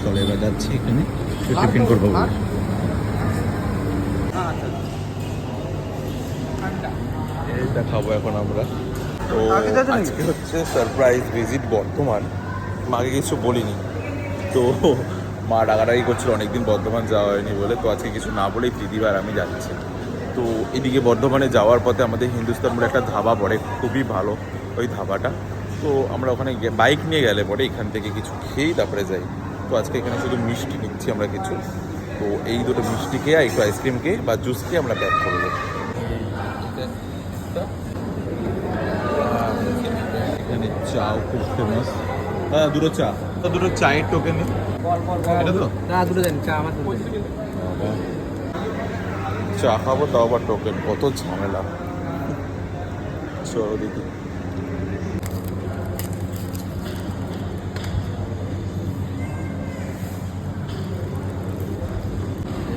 চলে এবার যাচ্ছি এখানে টিফিন করবো বলে। এটা খাবো এখন আমরা। তো আজকে হচ্ছে সারপ্রাইজ ভিজিট বর্ধমান। মাকে কিছু বলিনি, তো মা ডাকাডাকি করছিল অনেকদিন বর্ধমান যাওয়া হয়নি বলে। তো আজকে কিছু না বলেই দিদিবার আমি যাচ্ছি। তো এদিকে বর্ধমানে যাওয়ার পথে আমাদের হিন্দুস্তান বলে একটা ধাবা পড়ে, খুবই ভালো ওই ধাবাটা। তো আমরা ওখানে বাইক নিয়ে গেলে পরে এখান থেকে কিছু খেয়েই তারপরে যাই। তো আজকে এখানে শুধু মিষ্টি নিচ্ছি আমরা কিছু। তো এই দুটো মিষ্টি খেয়ে একটু আইসক্রিম খেয়ে বা জুস খেয়ে আমরা ব্যাক করবো। এখানে চাও খুব ফেমাস। হ্যাঁ দুটো চা, দুটো চায়ের টোকেন এটা তো না দুটো দেন চা আমার চা খাবো, তাও আবার টোকেন, কত ঝামেলা। চলো দিদি।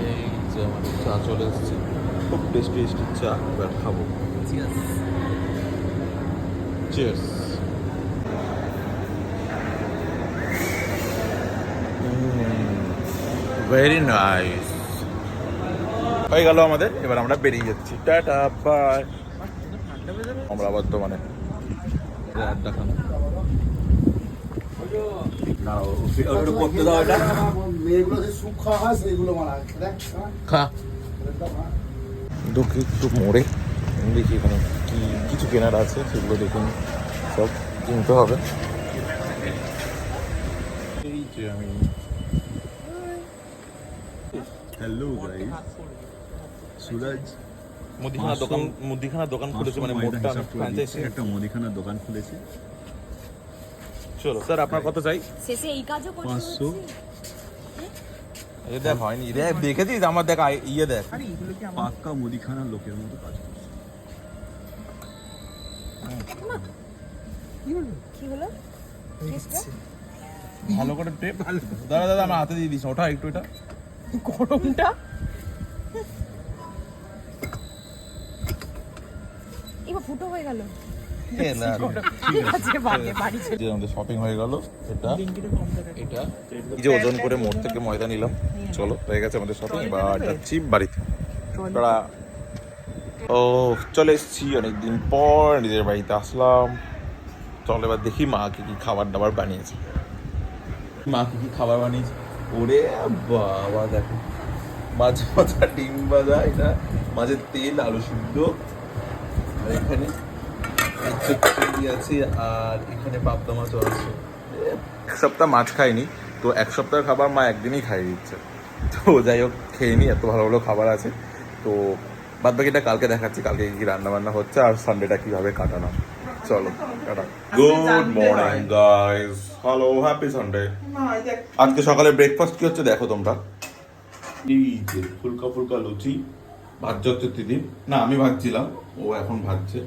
এই যে আমাদের চা চলে এসেছে, খুব টেস্টি টেস্টি চা, এবার খাবো। চিয়ার্স। Very nice. হয়ে গেল আমাদের, এবার আমরা বেরিয়ে যাচ্ছি। Tata bye. আমরা আবার তো মানে একটু মোড়ে দেখি এখানে কি কিছু কেনার আছে, সেগুলো দেখুন সব কিনতে হবে। এই যে আমি হ্যালো গাইস, সুরজ মুদিখানা দোকান খুলেছে, মানে মোটটা ফ্র্যাঞ্চাইজি একটা মুদিখানার দোকান খুলেছে। চলো স্যার, আপনার কত চাই? শেষে এই কাজও করতে 500। এই দেখ হয়নি, দেখ দেখেছিস আমার, দেখ ইয়ে দেখ পাক্কা মুদিখানার লোকের মতো কাজ করছে। কি হলো? ভালো করে টেপ। দাদা দাদা আমার হাতে দিয়ে দিস, ওটা একটু, এটা গরমটা এবার ফুটো হয়ে গেল। আমাদের শপিং হয়ে গেল। এটা এই যে ওজন করে মোড় থেকে ময়দা নিলাম। চলো হয়ে গেছে আমাদের শপিং, এবার যাচ্ছি বাড়িতে। ও চলে এসেছি অনেকদিন পর নিজের বাড়িতে আসলাম। চলো এবার দেখি মা কি কি খাবার দাবার বানিয়েছে। মা কি কি খাবার বানিয়েছে? ওরে বাবা দেখো, মাছ ভাজা, ডিম ভাজা, এটা মাছের তেল, আলু সিদ্ধ, আর এখানে চচ্চড়ি আছে, আর এখানে পাবদা মাছও আছে। এক সপ্তাহ মাছ খাইনি, তো এক সপ্তাহের খাবার মা একদিনই খাইয়ে দিচ্ছে। তো যাই হোক খেয়ে নি, এত ভালো ভালো খাবার আছে। তো বাদ বাকিটা কালকে দেখাচ্ছি, কালকে কি রান্না বান্না হচ্ছে আর সানডেটা কিভাবে কাটানো। চলো tata. Good morning guys, hello, happy Sunday. আজকে সকালে ব্রেকফাস্ট কি হচ্ছে দেখো তোমরা। এই যে ফুলকা ফুলকা লুচি ভাজছে হচ্ছে দিদি, না আমি ভাজছিলাম, ও এখন ভাজছে।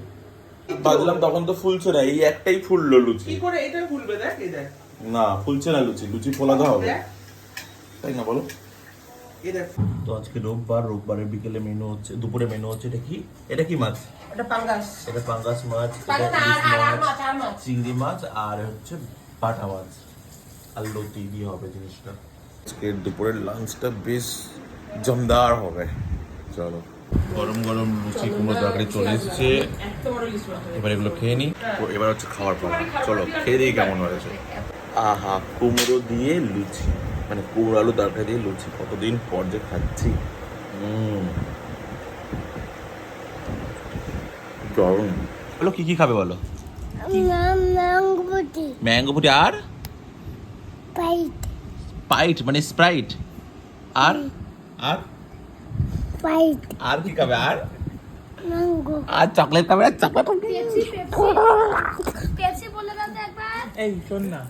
ভাজলাম তখন তো ফুলছে না, এই একটাই ফুললো লুচি। কি করে এটা ফুলবে? দেখ এই দেখ, না ফুলছে না লুচি, লুচি ফোলাতে হবে, তাই না বলো? তো আজকে রোববারের বিকেলে মেনু হচ্ছে, দুপুরে মেনু হচ্ছে এটা কি, এটা কি মাছ? এটা পাঙ্গাস। এটা পাঙ্গাস মাছ, এটা ইলিশ মাছ, চিংড়ি মাছ, আর হচ্ছে পাটা মাছ আর লতি দিয়ে হবে জিনিসটা। আজকে দুপুরের লাঞ্চটা বেশ জমদার হবে। চলো, গরম গরম লুচি কুমড়ো তরকারি চলে এসেছে, এবার এগুলো খেয়ে নিই। এবার হচ্ছে খাওয়ার পর, চলো খেয়ে দিই কেমন হয়েছে। আহা, কুমড়ো দিয়ে লুচি, মানে কুমড়ো আলু তরকারি দিয়ে লুচি, কতদিন পর যে খাচ্ছি। দারুণ। বলো কি কি খাবে বলো? ম্যাঙ্গো পুটি আর পাইট মানে স্প্রাইট, আর আর আর কি খাবে? আর আর চকলেট খাবে? চকলেট পেপসি বলে দাও তো একবার। এই শোন না,